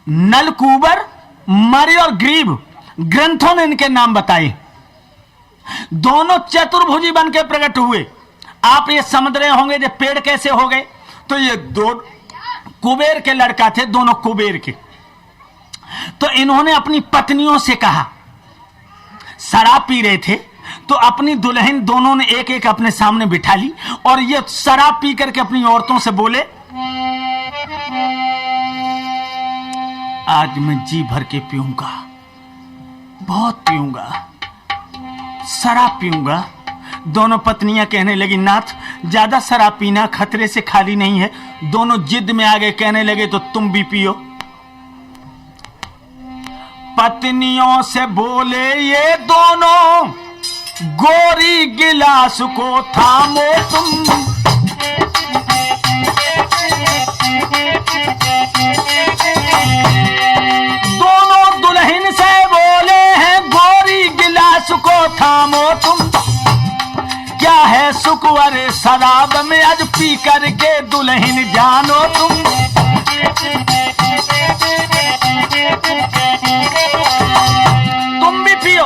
नलकूबर, मरी और ग्रीव, ग्रंथों ने इनके नाम बताए। दोनों चतुर्भुजी बन के प्रकट हुए। आप ये समझ रहे होंगे ये पेड़ कैसे हो गए, तो ये दो कुबेर के लड़का थे, दोनों कुबेर के। तो इन्होंने अपनी पत्नियों से कहा, शराब पी रहे थे तो अपनी दुल्हन दोनों ने एक एक अपने सामने बिठा ली, और ये शराब पी करके अपनी औरतों से बोले, आज मैं जी भर के पीऊंगा, बहुत पीऊंगा, शराब पीऊंगा। दोनों पत्नियां कहने लगी, नाथ ज्यादा शराब पीना खतरे से खाली नहीं है। दोनों जिद में आ गए, कहने लगे तो तुम भी पियो। पत्नियों से बोले ये दोनों, गोरी गिलास को थामो तुम। दोनों दुल्हन से बोले हैं, गोरी गिलास को थामो तुम। क्या है सुकुवर शराब में, आज पी करके दुल्हन जानो तुम। तुम भी पियो।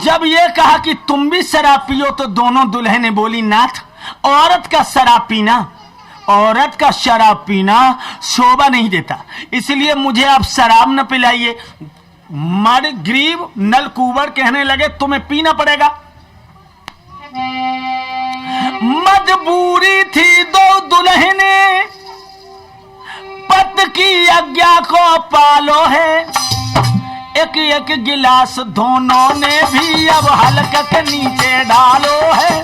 जब ये कहा कि तुम भी शराब पियो, तो दोनों दुल्हनें बोली, नाथ औरत का शराब पीना शोभा नहीं देता, इसलिए मुझे आप शराब न पिलाइए। मर ग्रीव नलकूबर कहने लगे, तुम्हें पीना पड़ेगा। मजबूरी थी दो दुल्हने, पति की आज्ञा को पालो है। एक एक गिलास दोनों ने भी अब हलक के नीचे डालो है।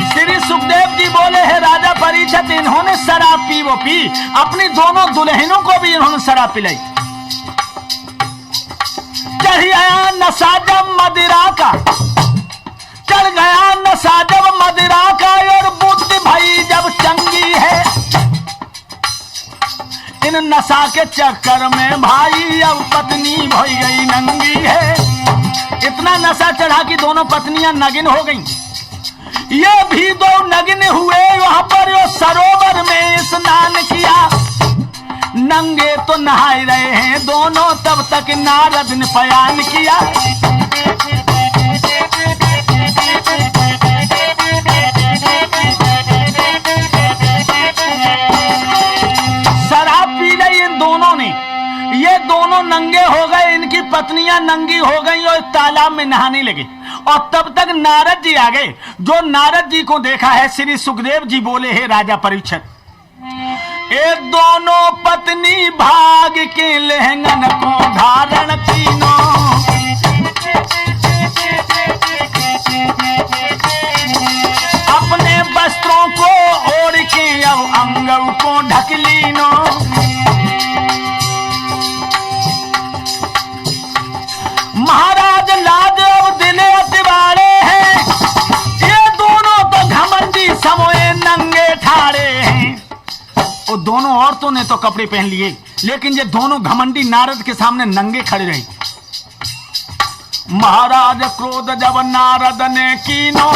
श्री सुखदेव जी बोले है, राजा परीक्षित इन्होंने शराब पी वो पी, अपनी दोनों दुल्हनों को भी इन्होंने शराब पिलाई। चढ़ गया नशा जब मदिरा का, चढ़ गया नशा जब मदिरा का, और बुद्धि भई जब चंगी है। लेकिन नशा के चक्कर में भाई अब पत्नी भई गई नंगी है। इतना नशा चढ़ा कि दोनों पत्नियां नगिन हो गईं। ये भी दो नगिन हुए वहां पर सरोवर में स्नान किया। नंगे तो नहाए रहे हैं दोनों, तब तक नारद ने बयान किया। शराब पी ली इन दोनों ने, ये दोनों नंगे हो गए, इनकी पत्नियां नंगी हो गई और तालाब में नहाने लगे। और तब तक नारद जी आ गए। जो नारद जी को देखा है श्री सुखदेव जी बोले, हे राजा परीक्षित, ये दोनों पत्नी भाग के लहंगन को धारण कीनो। अपने वस्त्रों को ओढ़ के अब अंग को ढक लीनो। महाराज लाज अब दिले अतिवाड़े हैं, ये दोनों तो घमंडी समोए नंगे ठाड़े हैं। और दोनों औरतों ने तो कपड़े पहन लिए, लेकिन ये दोनों घमंडी नारद के सामने नंगे खड़े रहे। महाराज क्रोध जब नारद ने कीनो,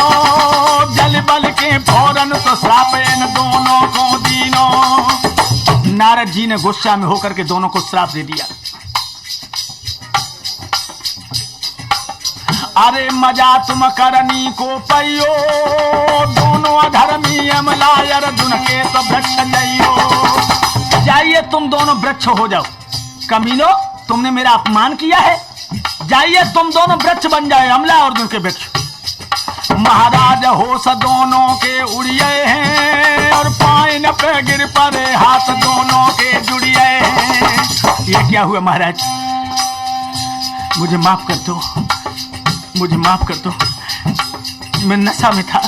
जल बल के फौरन तो श्राप इन दोनों को दीनो। नारद जी ने गुस्सा में होकर के दोनों को श्राप दे दिया। अरे मजा तुम करनी को पइयो, दोनों अधर्मी अमलाय अर्जुन के तो वृक्ष जाइयो। जाइए तुम दोनों वृक्ष हो जाओ। कमीनो, तुमने मेरा अपमान किया है, जाइए तुम दोनों वृक्ष बन जाए, अमला और अर्जुन के वृक्ष। महाराज होश दोनों के उड़िए हैं और पाइन पे गिर पड़े, हाथ दोनों के जुड़िए हैं। ये क्या हुआ महाराज, मुझे माफ कर दो, मुझे माफ कर दो, मैं नशा में था।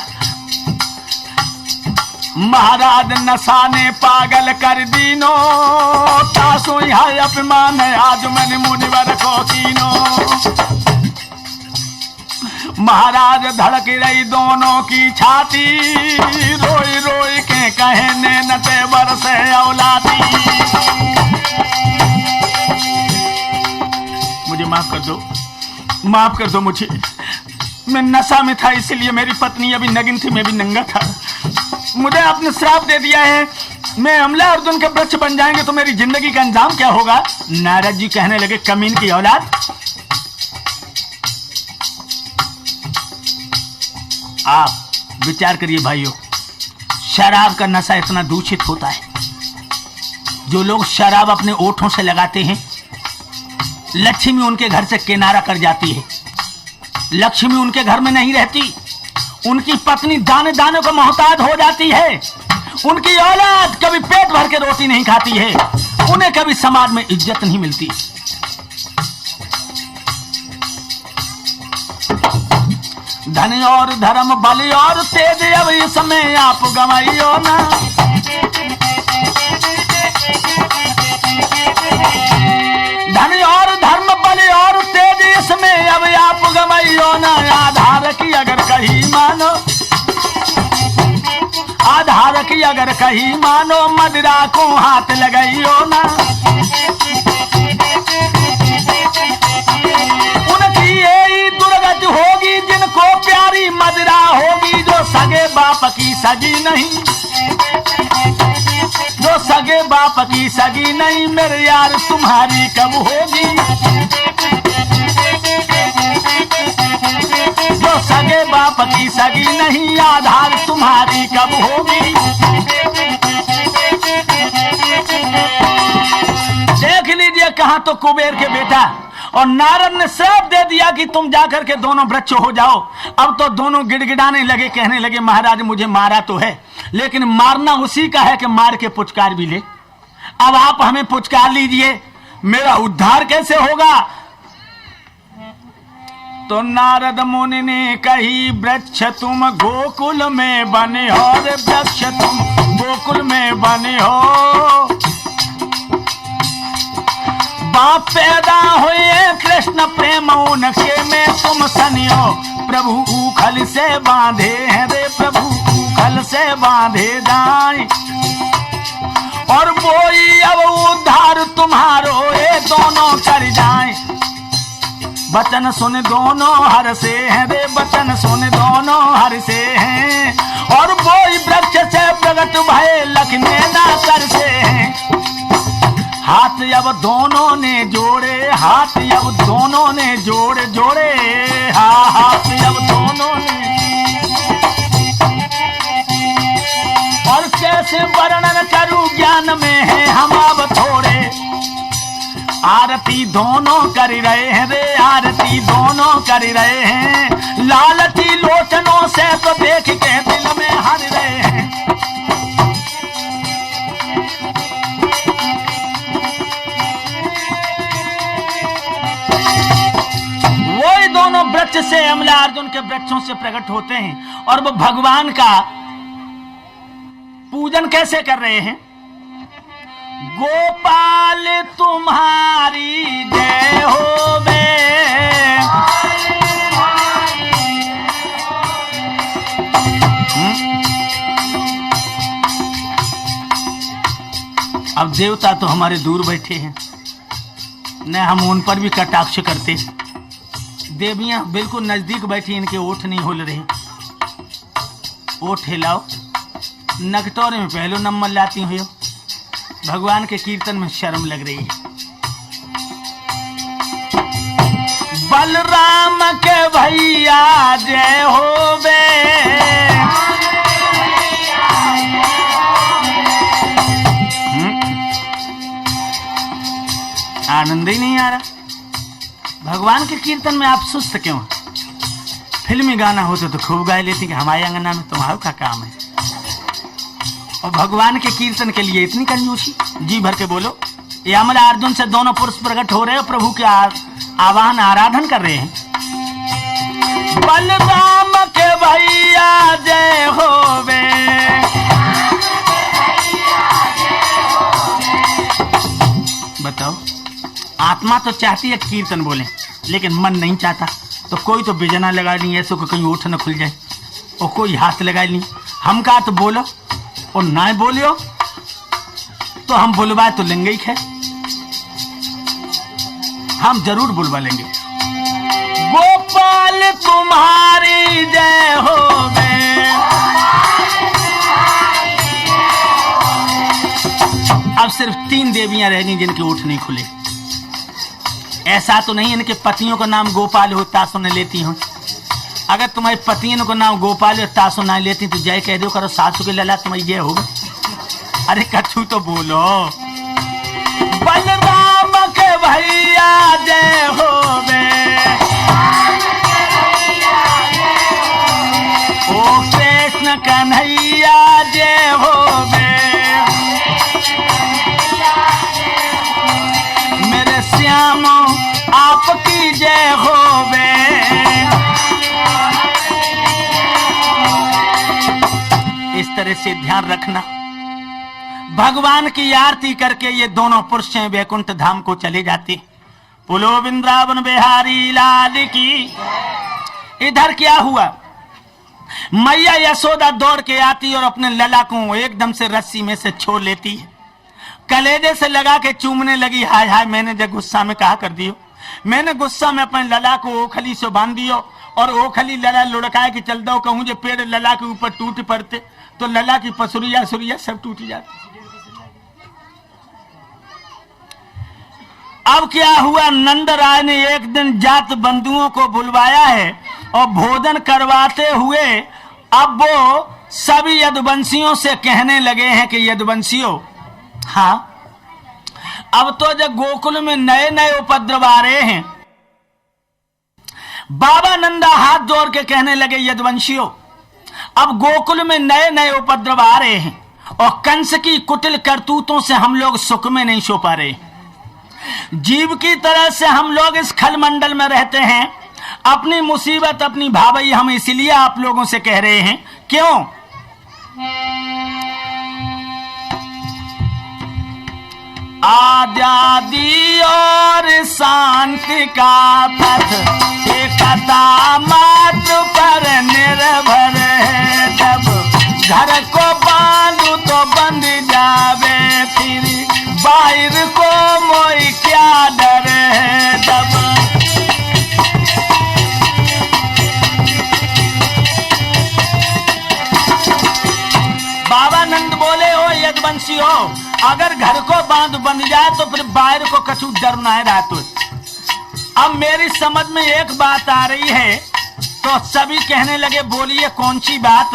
महाराज नशा ने पागल कर दीनो, तासो यहाँ अपमान है आज मैंने मुनिवर को कीनो। महाराज धड़क रही दोनों की छाती, रोई रोई के कहने नटे बरसे औलादी। मुझे माफ कर दो, माफ कर दो मुझे, मैं नशा में था इसलिए मेरी पत्नी अभी नगिन थी, मैं भी नंगा था। मुझे आपने श्राप दे दिया है, मैं अमला अर्जुन के वृक्ष बन जाएंगे तो मेरी जिंदगी का अंजाम क्या होगा। नारद जी कहने लगे, कमीन की औलाद, आप विचार करिए भाइयों, शराब का नशा इतना दूषित होता है। जो लोग शराब अपने ओठों से लगाते हैं, लक्ष्मी उनके घर से किनारा कर जाती है। लक्ष्मी उनके घर में नहीं रहती, उनकी पत्नी दाने दाने को मोहताज हो जाती है। उनकी औलाद कभी पेट भर के रोटी नहीं खाती है, उन्हें कभी समाज में इज्जत नहीं मिलती। धन और धर्म बल और तेज अब इसमें आप गवाइयो ना। धन और धर्म बल और तेज इसमें अब आप गवाइयो ना। आधार की अगर कहीं मानो, आधार की अगर कहीं मानो, मदिरा को हाथ लगाइयो ना। उनकी यही दुर्गत होगी जिनको प्यारी मदिरा होगी, जो सगे बाप की सगी नहीं, जो सगे बाप की सगी नहीं, मेरे यार तुम्हारी कब होगी। जो सगे बाप की सगी नहीं, आधार तुम्हारी कब होगी। देख लीजिए कहाँ तो कुबेर के बेटा, और नारद ने श्राप दे दिया कि तुम जाकर के दोनों वृक्ष हो जाओ। अब तो दोनों गिड़गिड़ाने लगे, कहने लगे, महाराज मुझे मारा तो है, लेकिन मारना उसी का है कि मार के पुचकार भी ले। अब आप हमें पुचकार लीजिए, मेरा उद्धार कैसे होगा। तो नारद मुनि ने कही, वृक्ष तुम गोकुल में बने हो, रे वृक्ष तुम गोकुल में बने हो। बाप पैदा हुए कृष्ण प्रेम उनके में तुम सनियो, प्रभु उखल से बांधे हैं रे, प्रभु उखल से बांधे जाए। और बोई अब बचन सुन दोनों हर से हैं रे, बचन सुन दोनों हर से हैं। और वो वृक्ष से प्रकट भय लखने ना कर से हैं। हाथ अब दोनों ने जोड़े, हाथ अब दोनों ने जोड़े जोड़े, हाँ हाथ अब दोनों ने। और कैसे वर्णन करूं ज्ञान में है हम अब थोड़े। आरती दोनों कर रहे हैं रे, आरती दोनों कर रहे हैं। लालची लोचनों से तो देख के दिल में हर रहे हैं। वही दोनों वृक्ष से अमला अर्जुन के वृक्षों से प्रकट होते हैं और वो भगवान का पूजन कैसे कर रहे हैं। गोपाल तुम्हारी जय होवे, अब देवता तो हमारे दूर बैठे हैं, न हम उन पर भी कटाक्ष करते। देवियां बिल्कुल नजदीक बैठी, इनके ओठ नहीं हिल रहे। ओठ हिलाओ, नगटोरे में पहलो नंबर लाती हुई। भगवान के कीर्तन में शर्म लग रही है। बलराम के भैया जय होवे, आनंद ही नहीं आ रहा। भगवान के कीर्तन में आप सुस्त क्यों? फिल्मी गाना होते तो खूब गा लेती कि हमारे अंगना में तुम्हारा का काम है। और भगवान के कीर्तन के लिए इतनी कंजूसी। जी भर के बोलो। ये अमला अर्जुन से दोनों पुरुष प्रकट हो रहे हैं, प्रभु के आवाहन आराधन कर रहे हैं। बलराम के भैया जय होवे, बताओ आत्मा तो चाहती है कीर्तन बोले, लेकिन मन नहीं चाहता। तो कोई तो बिजना लगा ली ऐसे को कहीं ओठ न खुल जाए, और कोई हाथ लगा ली। हम कहा तो बोलो और ना बोलियो तो हम बुलवाए तो लेंगे ही। खैर हम जरूर बुलवा लेंगे। गोपाल तुम्हारी जय होवे, अब सिर्फ 3 देवियां रहेंगी जिनके ओठ नहीं खुले। ऐसा तो नहीं इनके पतियों का नाम गोपाल होता सुन लेती हूँ। अगर तुम्हारे पतियों का नाम गोपाल होता सुना लेती तो जय कह दो करो, सासू के लला तुम्हारी जय होगा। अरे कछु तो बोलो। बलराम के भैया जय होवे, ओ कृष्ण कन्हैया जय होवे, मेरे श्याम आपकी जय होवे। इस तरह से ध्यान रखना। भगवान की आरती करके ये दोनों पुरुष वैकुंठ धाम को चले जाते। पुलो वृंदावन बिहारी लाल की। इधर क्या हुआ, मैया यशोदा दौड़ के आती और अपने लला को एकदम से रस्सी में से छोड़ लेती है। कलेजे से लगा के चूमने लगी। हाय हाय, मैंने जब गुस्सा में कहा कर दियो, मैंने गुस्सा में अपने लला को ओखली से बांध दियो और ओखली लला लुढ़काए कि चल दो। कहूं जो पेड़ लला के ऊपर टूट पड़ते तो लला की पसुरिया सुरिया सब टूट जाती। अब क्या हुआ, नंद राय ने एक दिन जात बंधुओं को बुलवाया है और भोजन करवाते हुए अब वो सभी यदुवंशियों से कहने लगे हैं कि यदुवंशियों, हाँ अब तो जब गोकुल में नए नए उपद्रव आ रहे हैं। बाबा नंदा हाथ जोड़ के कहने लगे यदुवंशियों, अब गोकुल में नए नए उपद्रव आ रहे हैं और कंस की कुटिल करतूतों से हम लोग सुख में नहीं सो पा रहे। जीव की तरह से हम लोग इस खलमंडल में रहते हैं। अपनी मुसीबत अपनी भावई हम इसलिए आप लोगों से कह रहे हैं। क्यों? आजादी और शांति का पथ एकता मात पर निर्भर है। जब घर को बांधू तो बंद जावे, फिर बाहर को मोई क्या डर है। जब अगर घर को बांध बन जाए तो फिर बाहर को कछु डर ना रहा। तो अब मेरी समझ में एक बात आ रही है, तो सभी कहने लगे बोलिए कौन सी बात।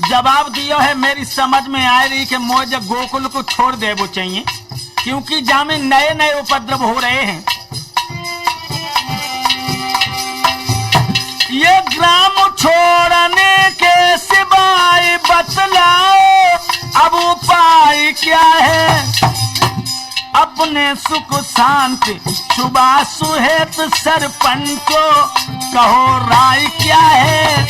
जवाब दियो है मेरी समझ में आ रही कि मुझे गोकुल को छोड़ दे वो चाहिए, क्योंकि जहां में नए नए उपद्रव हो रहे हैं। ये ग्राम छोड़ने के सिवाय बतलाओ अब उपाय क्या है। अपने सुख शांति शुभा सुहेत सरपंचो कहो राय क्या है।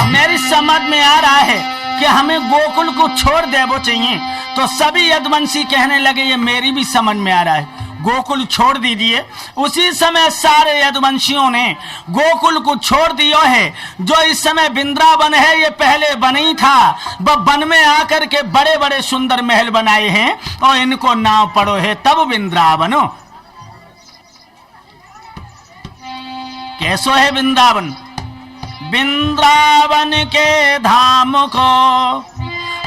मेरी समझ में आ रहा है कि हमें गोकुल को छोड़ देवो चाहिए। तो सभी यदुवंशी कहने लगे ये मेरी भी समझ में आ रहा है, गोकुल छोड़ दीजिए। उसी समय सारे यदुवंशियों ने गोकुल को छोड़ दिया है। जो इस समय वृंदावन है ये पहले वन ही था, वह वन में आकर के बड़े बड़े सुंदर महल बनाए हैं और इनको नाम पड़ो है तब वृंदावनो। कैसो है वृंदावन? वृंदावन के धाम को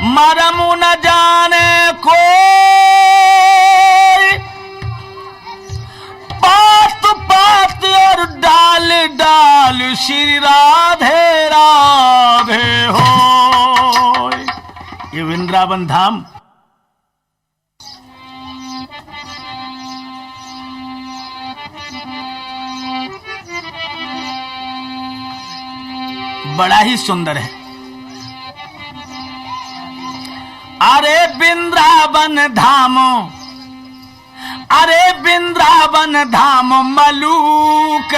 मरमु न जाने कोई, पात पात और डाल डाल श्री राधे राधे हो। ये वृंदावन धाम बड़ा ही सुंदर है। अरे वृंदावन धाम, अरे वृंदावन धाम मलूक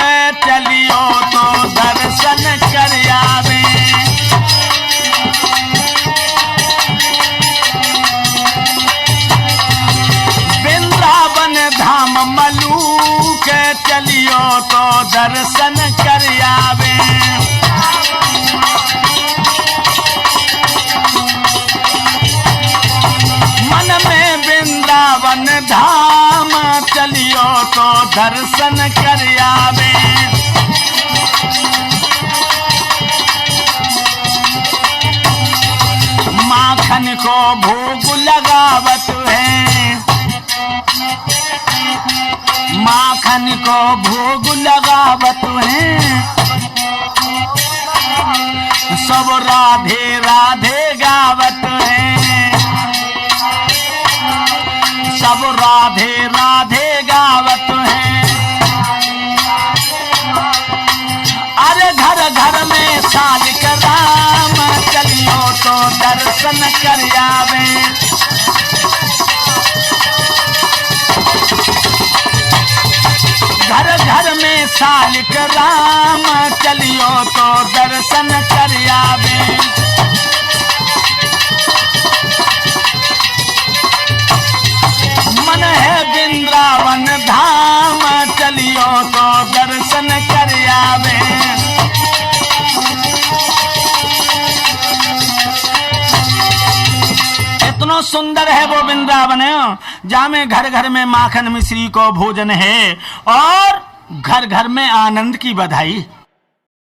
चलियो तो दर्शन कर आवे। वृंदावन धाम मलूक चलियो तो दर्शन कर आवे। मन में वृंदावन धाम चलियो तो दर्शन कर आवे। माखन को भोग लगावत है, माखन को भोग लगावत है। सब राधे राधे गावत है, सब राधे राधे गावत है। अरे घर घर में सालिक राम चलियो तो दर्शन कर आवे। घर घर में सालिक राम चलियो तो दर्शन कर आवे। मन है वृंदावन धाम चलियो तो दर्शन कर आवे। इतना सुंदर है वो वृंदावन जहाँ में घर घर में माखन मिश्री को भोजन है और घर घर में आनंद की बधाई।